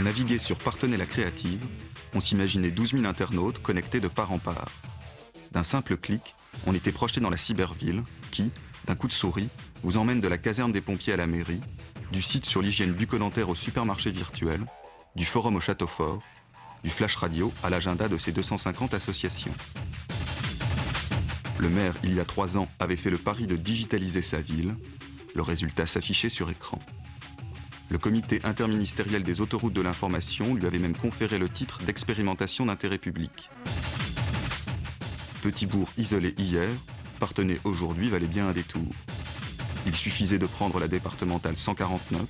naviguer sur Partenay la Créative, on s'imaginait 12 000 internautes connectés de part en part. D'un simple clic, on était projeté dans la cyberville qui, d'un coup de souris, vous emmène de la caserne des pompiers à la mairie, du site sur l'hygiène bucco-dentaire au supermarché virtuel, du forum au château fort, du flash radio à l'agenda de ses 250 associations. Le maire, il y a 3 ans, avait fait le pari de digitaliser sa ville. Le résultat s'affichait sur écran. Le comité interministériel des autoroutes de l'information lui avait même conféré le titre d'expérimentation d'intérêt public. Petit bourg isolé hier, Partenay aujourd'hui valait bien un détour. Il suffisait de prendre la départementale 149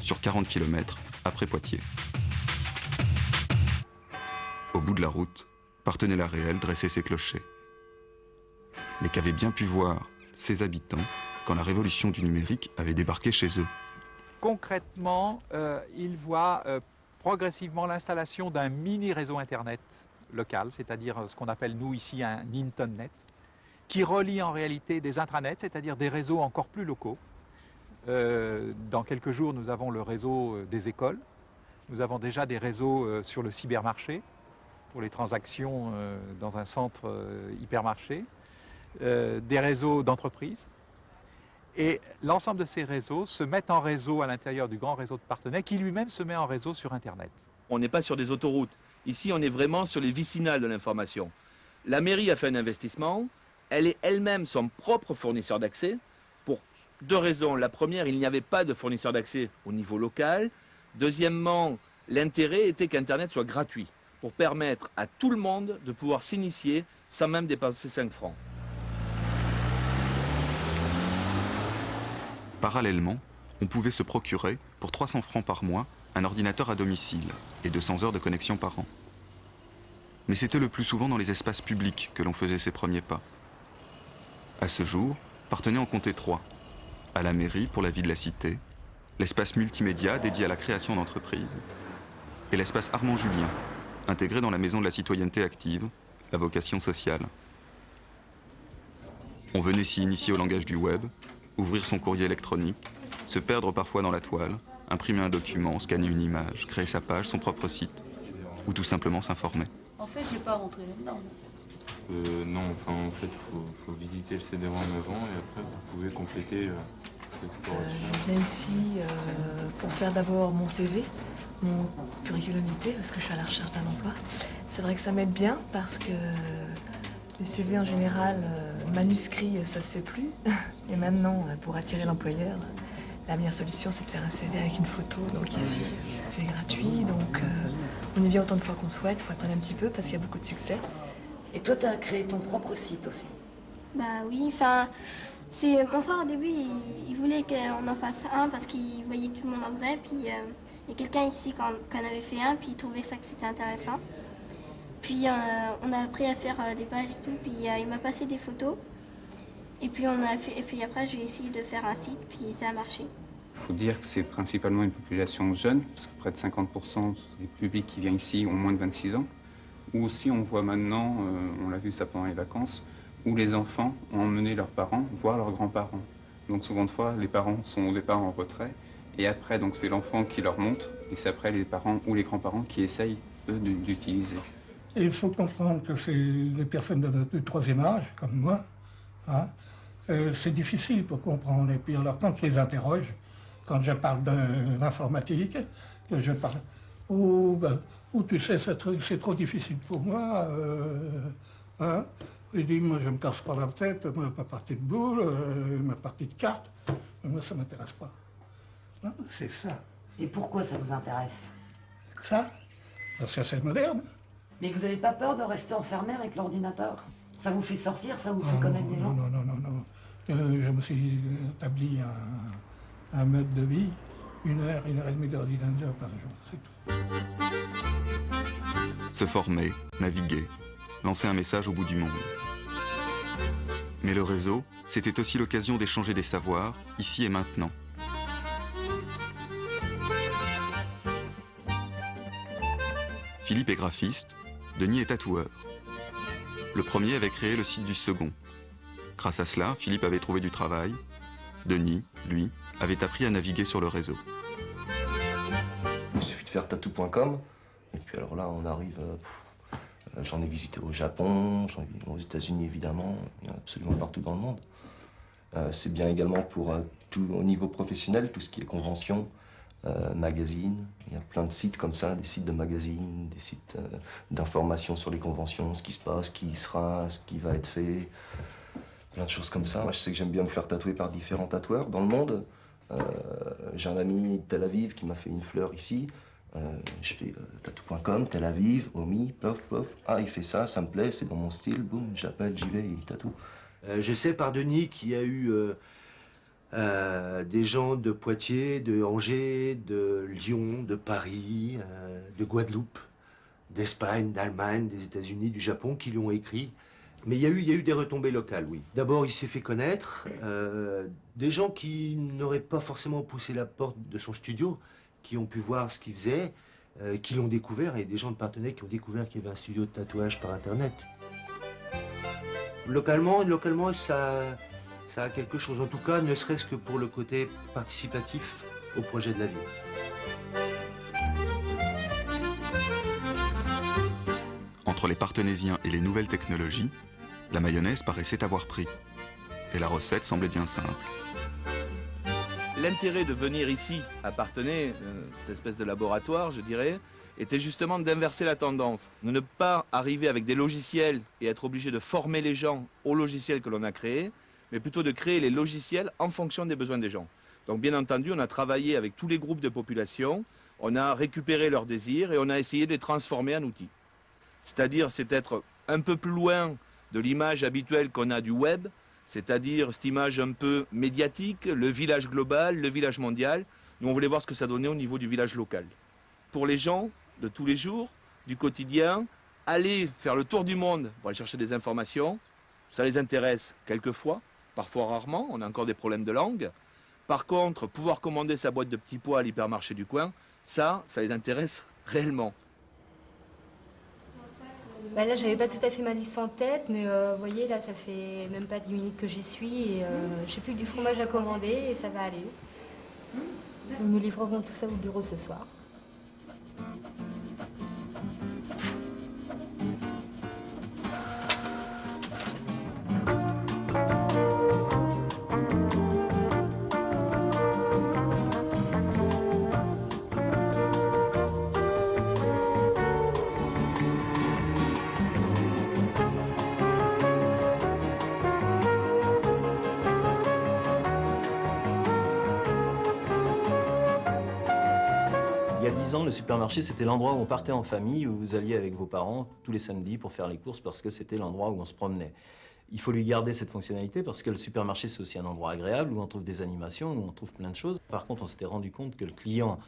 sur 40 km après Poitiers. Au bout de la route, Partenay-la-Réelle dressait ses clochers. Mais qu'avaient bien pu voir ses habitants quand la révolution du numérique avait débarqué chez eux? Concrètement, ils voient progressivement l'installation d'un mini réseau Internet local, c'est-à-dire ce qu'on appelle nous ici un Internet, qui relie en réalité des intranets, c'est-à-dire des réseaux encore plus locaux. Dans quelques jours, nous avons le réseau des écoles. Nous avons déjà des réseaux sur le cybermarché, pour les transactions dans un centre hypermarché, des réseaux d'entreprises. Et l'ensemble de ces réseaux se mettent en réseau à l'intérieur du grand réseau de Partenay, qui lui-même se met en réseau sur Internet. On n'est pas sur des autoroutes. Ici, on est vraiment sur les vicinales de l'information. La mairie a fait un investissement. Elle est elle-même son propre fournisseur d'accès pour 2 raisons. La première, il n'y avait pas de fournisseur d'accès au niveau local. Deuxièmement, l'intérêt était qu'Internet soit gratuit pour permettre à tout le monde de pouvoir s'initier sans même dépenser 5 francs. Parallèlement, on pouvait se procurer, pour 300 francs par mois, un ordinateur à domicile et 200 heures de connexion par an. Mais c'était le plus souvent dans les espaces publics que l'on faisait ses premiers pas. À ce jour, Partenay en comptait 3. À la mairie pour la vie de la cité, l'espace multimédia dédié à la création d'entreprises, et l'espace Armand Julien, intégré dans la maison de la citoyenneté active, à vocation sociale. On venait s'y initier au langage du web, ouvrir son courrier électronique, se perdre parfois dans la toile, imprimer un document, scanner une image, créer sa page, son propre site, ou tout simplement s'informer. En fait, j'ai pas rentré là-dedans. Non, enfin en fait, faut visiter le CD-ROM avant et après vous pouvez compléter l'exploration. Je viens ici pour faire d'abord mon CV, mon curriculum vitae, parce que je suis à la recherche d'un emploi. C'est vrai que ça m'aide bien parce que les CV en général, manuscrits, ça se fait plus. Et maintenant, pour attirer l'employeur, la meilleure solution, c'est de faire un CV avec une photo. Donc ici, c'est gratuit, donc on y vient autant de fois qu'on souhaite. Il faut attendre un petit peu parce qu'il y a beaucoup de succès. Et toi, tu as créé ton propre site aussi? Bah oui, enfin, c'est mon frère au début, il voulait qu'on en fasse un parce qu'il voyait que tout le monde en faisait. Puis il y a quelqu'un ici qui en avait fait un, puis il trouvait ça que c'était intéressant. Puis on a appris à faire des pages et tout, puis il m'a passé des photos. Et puis, et puis après, j'ai essayé de faire un site, puis ça a marché. Il faut dire que c'est principalement une population jeune, parce que près de 50% des publics qui viennent ici ont moins de 26 ans. Ou aussi, on voit maintenant, on l'a vu ça pendant les vacances, où les enfants ont emmené leurs parents voir leurs grands-parents. Donc souvent de fois, les parents sont au départ en retrait, et après, donc c'est l'enfant qui leur montre, et c'est après les parents ou les grands-parents qui essayent, eux, d'utiliser. Et il faut comprendre que c'est les personnes de 3e âge, comme moi, hein, c'est difficile pour comprendre. Et puis alors, quand je les interroge, quand je parle d'informatique, que je parle, tu sais, ce truc, c'est trop difficile pour moi, hein. Il dit, moi, je me casse pas la tête, moi, ma partie de boule, ma partie de cartes, moi, ça m'intéresse pas. Hein, c'est ça. Et pourquoi ça vous intéresse? Ça? Parce que c'est moderne. Mais vous n'avez pas peur de rester enfermé avec l'ordinateur? Ça vous fait sortir, ça vous fait connaître des gens? Non. Je me suis établi un mode de vie, 1 heure et demie d'ordinateur par jour, c'est tout. Se former, naviguer, lancer un message au bout du monde. Mais le réseau, c'était aussi l'occasion d'échanger des savoirs, ici et maintenant. Philippe est graphiste, Denis est tatoueur. Le premier avait créé le site du second. Grâce à cela, Philippe avait trouvé du travail. Denis, lui, avait appris à naviguer sur le réseau. Il suffit de faire tattoo.com. Et puis alors là, on arrive... j'en ai visité au Japon, j'en ai visité aux États-Unis évidemment, il y en a absolument partout dans le monde. C'est bien également pour tout au niveau professionnel, tout ce qui est convention, magazine. Il y a plein de sites comme ça, des sites de magazines, des sites d'information sur les conventions, ce qui se passe, qui y sera, ce qui va être fait. Plein de choses comme ça. Moi, je sais que j'aime bien me faire tatouer par différents tatoueurs dans le monde. J'ai un ami de Tel Aviv qui m'a fait une fleur ici. Je fais tatou.com, Tel Aviv, Omi, plof, plof. Ah, il fait ça, ça me plaît, c'est dans mon style, boum, j'appelle, j'y vais, il me tatoue. Je sais par Denis qu'il y a eu des gens de Poitiers, de Angers, de Lyon, de Paris, de Guadeloupe, d'Espagne, d'Allemagne, des États-Unis, du Japon qui lui ont écrit. Mais il y a eu des retombées locales, oui. D'abord, il s'est fait connaître. Des gens qui n'auraient pas forcément poussé la porte de son studio, qui ont pu voir ce qu'il faisait, qui l'ont découvert, et des gens de Parthenay qui ont découvert qu'il y avait un studio de tatouage par Internet. Localement, ça a quelque chose. En tout cas, ne serait-ce que pour le côté participatif au projet de la ville. Entre les Parthenaysiens et les nouvelles technologies, la mayonnaise paraissait avoir pris. Et la recette semblait bien simple. L'intérêt de venir ici, à Parthenay, cette espèce de laboratoire, je dirais, était justement d'inverser la tendance. De ne pas arriver avec des logiciels et être obligé de former les gens aux logiciels que l'on a créés, mais plutôt de créer les logiciels en fonction des besoins des gens. Donc bien entendu, on a travaillé avec tous les groupes de population, on a récupéré leurs désirs et on a essayé de les transformer en outils. C'est-à-dire, c'est être un peu plus loin de l'image habituelle qu'on a du web, c'est-à-dire cette image un peu médiatique, le village global, le village mondial. Nous, on voulait voir ce que ça donnait au niveau du village local. Pour les gens de tous les jours, du quotidien, aller faire le tour du monde pour aller chercher des informations, ça les intéresse quelquefois, parfois rarement, on a encore des problèmes de langue. Par contre, pouvoir commander sa boîte de petits pois à l'hypermarché du coin, ça les intéresse réellement. Bah là, j'avais pas tout à fait ma liste en tête, mais vous voyez, là, ça fait même pas 10 minutes que j'y suis et j'ai plus que du fromage à commander et ça va aller. Nous nous livrerons tout ça au bureau ce soir. Il y a 10 ans, le supermarché, c'était l'endroit où on partait en famille, où vous alliez avec vos parents tous les samedis pour faire les courses parce que c'était l'endroit où on se promenait. Il faut lui garder cette fonctionnalité parce que le supermarché, c'est aussi un endroit agréable où on trouve des animations, où on trouve plein de choses. Par contre, on s'était rendu compte que le client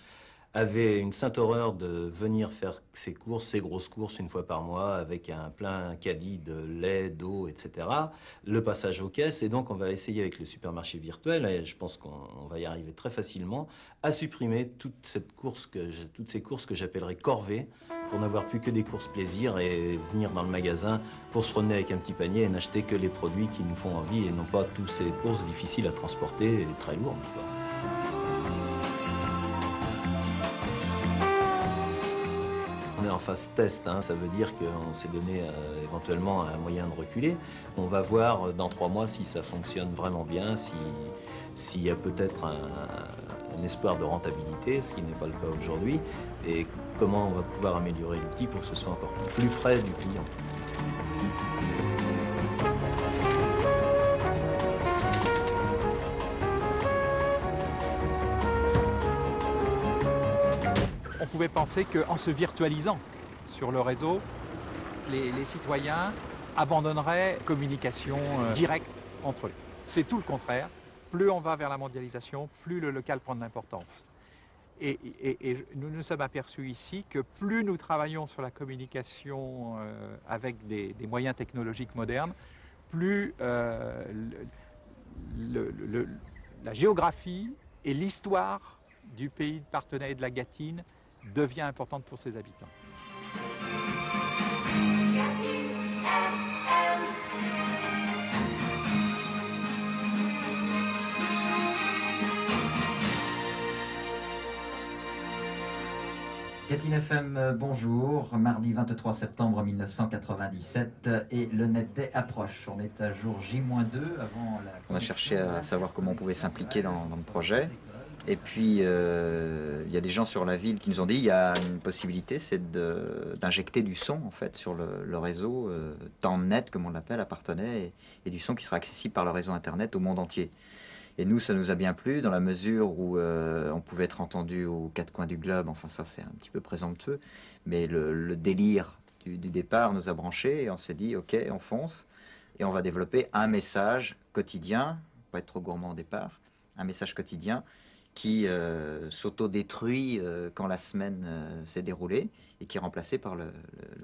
avait une sainte horreur de venir faire ses courses, ses grosses courses une fois par mois avec un plein caddie de lait, d'eau, etc. Le passage aux caisses, et donc on va essayer avec le supermarché virtuel, et je pense qu'on va y arriver très facilement, à supprimer toutes ces courses que j'appellerais corvées, pour n'avoir plus que des courses plaisir et venir dans le magasin pour se promener avec un petit panier et n'acheter que les produits qui nous font envie et non pas toutes ces courses difficiles à transporter et très lourdes. On est en phase test, hein. Ça veut dire qu'on s'est donné éventuellement un moyen de reculer. On va voir dans 3 mois si ça fonctionne vraiment bien, s'il y a peut-être un espoir de rentabilité, ce qui n'est pas le cas aujourd'hui, et comment on va pouvoir améliorer l'outil pour que ce soit encore plus près du client. On pouvait penser qu'en se virtualisant sur le réseau, les citoyens abandonneraient la communication directe entre eux. C'est tout le contraire. Plus on va vers la mondialisation, plus le local prend de l'importance. Et nous nous sommes aperçus ici que plus nous travaillons sur la communication avec des moyens technologiques modernes, plus la géographie et l'histoire du pays de Parthenay et de la Gâtine devient importante pour ses habitants. Gatine FM, bonjour. Mardi 23 septembre 1997 et le Net Day approche. On est à jour J-2 avant la... On a cherché à savoir comment on pouvait s'impliquer dans le projet. Et puis, il y a des gens sur la ville qui nous ont dit il y a une possibilité, c'est d'injecter du son en fait sur le réseau, temps net comme on l'appelle, à Parthenay, et du son qui sera accessible par le réseau Internet au monde entier. Et nous, ça nous a bien plu dans la mesure où on pouvait être entendu aux quatre coins du globe. Enfin, ça, c'est un petit peu présomptueux. Mais le délire du départ nous a branchés et on s'est dit, OK, on fonce. Et on va développer un message quotidien, pas être trop gourmand au départ, un message quotidien qui s'auto-détruit quand la semaine s'est déroulée et qui est remplacé par le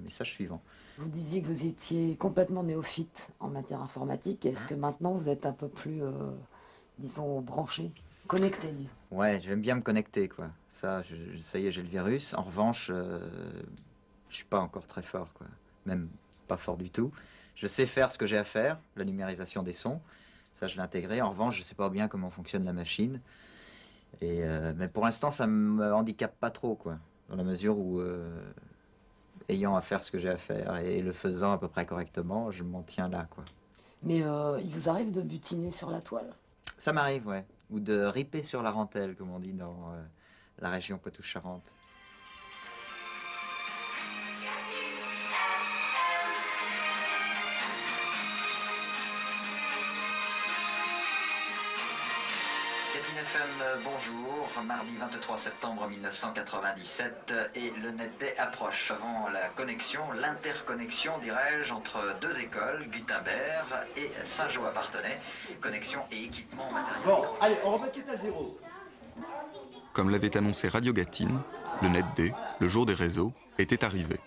message suivant. Vous disiez que vous étiez complètement néophyte en matière informatique. Est-ce que maintenant, vous êtes un peu plus... disons, branché, connecté, disons. Ouais, j'aime bien me connecter, quoi. Ça y est, j'ai le virus. En revanche, je suis pas encore très fort, quoi. Même pas fort du tout. Je sais faire ce que j'ai à faire, la numérisation des sons. Ça, je l'ai intégré. En revanche, je sais pas bien comment fonctionne la machine. Mais pour l'instant, ça me handicape pas trop, quoi. Dans la mesure où, ayant à faire ce que j'ai à faire et le faisant à peu près correctement, je m'en tiens là, quoi. Mais il vous arrive de butiner sur la toile? Ça m'arrive, ouais. Ou de riper sur la rentelle, comme on dit dans la région Poitou-Charentes. Gatine FM, bonjour. Mardi 23 septembre 1997 et le Net Day approche. Avant la connexion, l'interconnexion, dirais-je, entre deux écoles, Gutenberg et Saint-Jean à Parthenay. Connexion et équipement matériel. Bon, allez, on remet tout à zéro. Comme l'avait annoncé Radio Gatine, le Net Day, le jour des réseaux, était arrivé.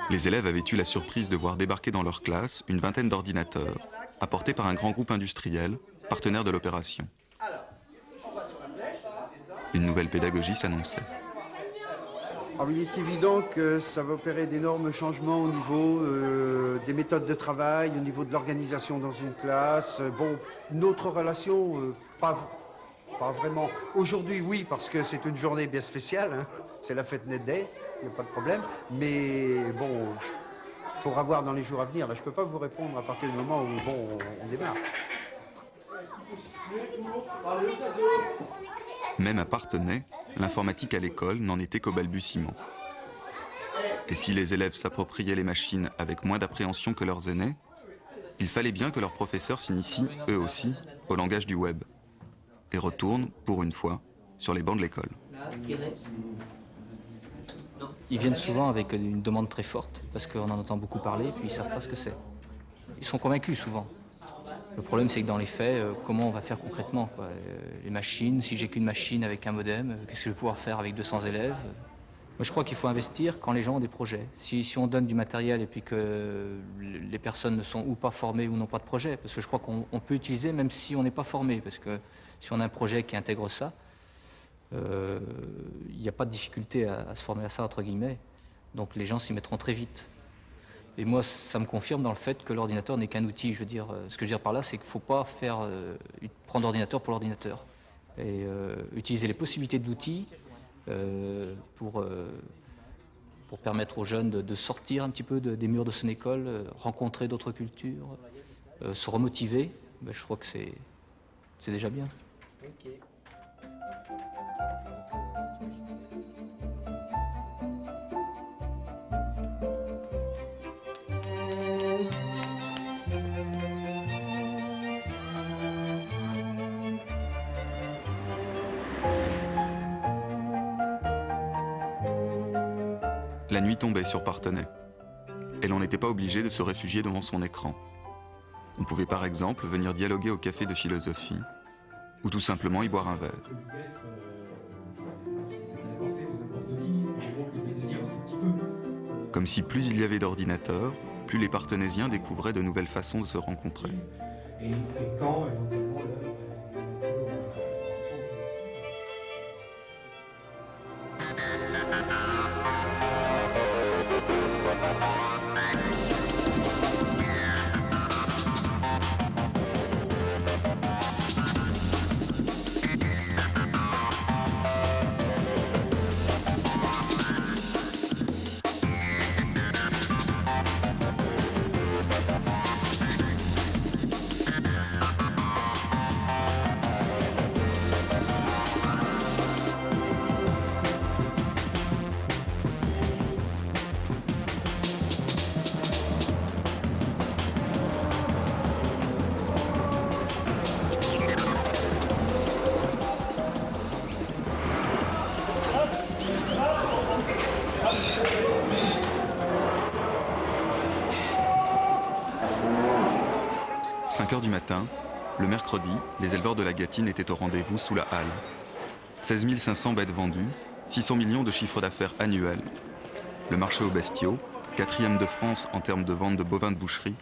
Les élèves avaient eu la surprise de voir débarquer dans leur classe une vingtaine d'ordinateurs, apportés par un grand groupe industriel, partenaire de l'opération. Une nouvelle pédagogie s'annonçait. Alors, il est évident que ça va opérer d'énormes changements au niveau des méthodes de travail, au niveau de l'organisation dans une classe. Bon, notre relation, pas vraiment. Aujourd'hui, oui, parce que c'est une journée bien spéciale, hein. C'est la fête Net Day, il n'y a pas de problème. Mais bon, il faudra voir dans les jours à venir. Là, je ne peux pas vous répondre à partir du moment où bon, on démarre. Même à Parthenay, l'informatique à l'école n'en était qu'au balbutiement. Et si les élèves s'appropriaient les machines avec moins d'appréhension que leurs aînés, il fallait bien que leurs professeurs s'initient, eux aussi, au langage du web. Et retournent, pour une fois, sur les bancs de l'école. Ils viennent souvent avec une demande très forte, parce qu'on en entend beaucoup parler, puis ils ne savent pas ce que c'est. Ils sont convaincus souvent. Le problème, c'est que dans les faits, comment on va faire concrètement, quoi. Les machines, si j'ai qu'une machine avec un modem, qu'est-ce que je vais pouvoir faire avec 200 élèves? Moi, je crois qu'il faut investir quand les gens ont des projets. Si on donne du matériel et puis que les personnes ne sont ou pas formées ou n'ont pas de projet, parce que je crois qu'on peut utiliser même si on n'est pas formé, parce que si on a un projet qui intègre ça, il n'y a pas de difficulté à se former à ça, entre guillemets. Donc les gens s'y mettront très vite. Et moi, ça me confirme dans le fait que l'ordinateur n'est qu'un outil. Je veux dire, ce que je veux dire par là, c'est qu'il ne faut pas prendre l'ordinateur pour l'ordinateur. Et utiliser les possibilités de l'outil pour permettre aux jeunes de sortir un petit peu des murs de son école, rencontrer d'autres cultures, se remotiver. Ben, je crois que c'est déjà bien. Okay. La nuit tombait sur Parthenay, et l'on n'était pas obligé de se réfugier devant son écran. On pouvait par exemple venir dialoguer au café de philosophie, ou tout simplement y boire un verre. Comme si plus il y avait d'ordinateurs, plus les Parthenaysiens découvraient de nouvelles façons de se rencontrer. Et quand 5 h du matin, le mercredi, les éleveurs de la Gâtine étaient au rendez-vous sous la halle. 16 500 bêtes vendues, 600 millions de chiffre d'affaires annuel. Le marché aux bestiaux, 4e de France en termes de vente de bovins de boucherie,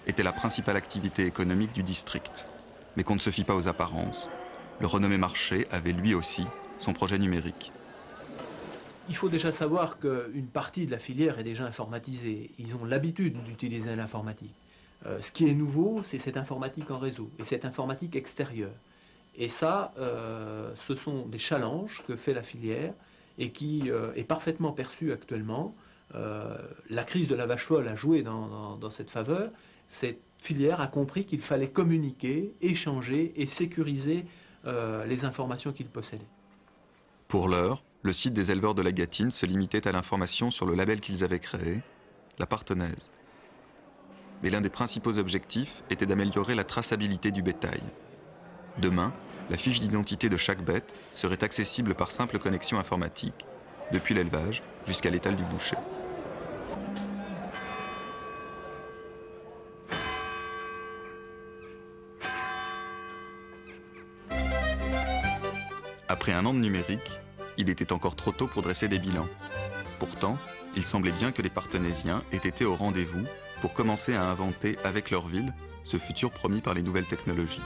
était la principale activité économique du district. Mais qu'on ne se fie pas aux apparences. Le renommé marché avait lui aussi son projet numérique. Il faut déjà savoir qu'une partie de la filière est déjà informatisée. Ils ont l'habitude d'utiliser l'informatique. Ce qui est nouveau, c'est cette informatique en réseau et cette informatique extérieure. Et ça, ce sont des challenges que fait la filière et qui est parfaitement perçu actuellement. La crise de la vache folle a joué dans cette faveur. Cette filière a compris qu'il fallait communiquer, échanger et sécuriser les informations qu'ils possédaient. Pour l'heure, le site des éleveurs de la Gâtine se limitait à l'information sur le label qu'ils avaient créé, la Partenaise. Mais l'un des principaux objectifs était d'améliorer la traçabilité du bétail. Demain, la fiche d'identité de chaque bête serait accessible par simple connexion informatique, depuis l'élevage jusqu'à l'étal du boucher. Après un an de numérique, il était encore trop tôt pour dresser des bilans. Pourtant, il semblait bien que les Partenaisiens aient été au rendez-vous pour commencer à inventer avec leur ville ce futur promis par les nouvelles technologies.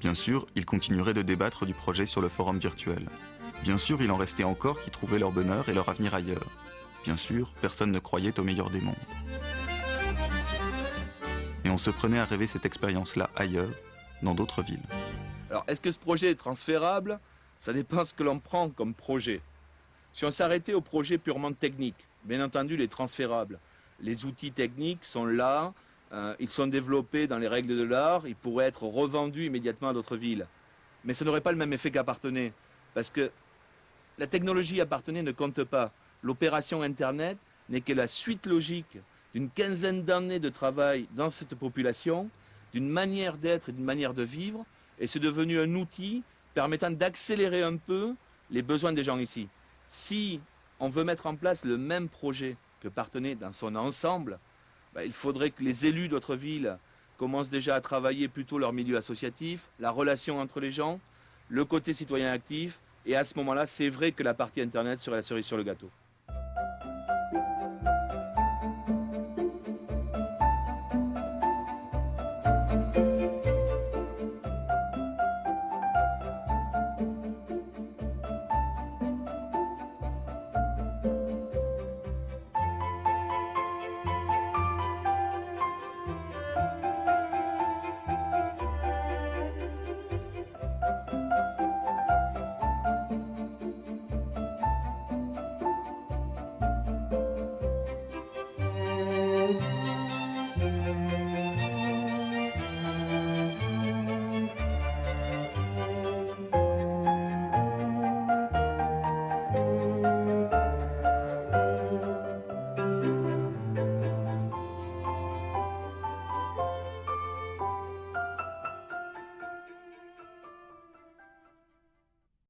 Bien sûr, ils continueraient de débattre du projet sur le forum virtuel. Bien sûr, il en restait encore qui trouvaient leur bonheur et leur avenir ailleurs. Bien sûr, personne ne croyait au meilleur des mondes. Et on se prenait à rêver cette expérience-là ailleurs, dans d'autres villes. Alors, est-ce que ce projet est transférable? Ça dépend ce que l'on prend comme projet. Si on s'arrêtait au projet purement technique, bien entendu, il est transférable. Les outils techniques sont là, ils sont développés dans les règles de l'art, ils pourraient être revendus immédiatement à d'autres villes. Mais ça n'aurait pas le même effet qu'Appartenay, parce que la technologie Appartenay ne compte pas. L'opération Internet n'est que la suite logique d'une quinzaine d'années de travail dans cette population, d'une manière d'être et d'une manière de vivre, et c'est devenu un outil permettant d'accélérer un peu les besoins des gens ici. Si on veut mettre en place le même projet que Partenay dans son ensemble, il faudrait que les élus d'autres villes commencent déjà à travailler plutôt leur milieu associatif, la relation entre les gens, le côté citoyen actif, et à ce moment-là, c'est vrai que la partie Internet serait la cerise sur le gâteau.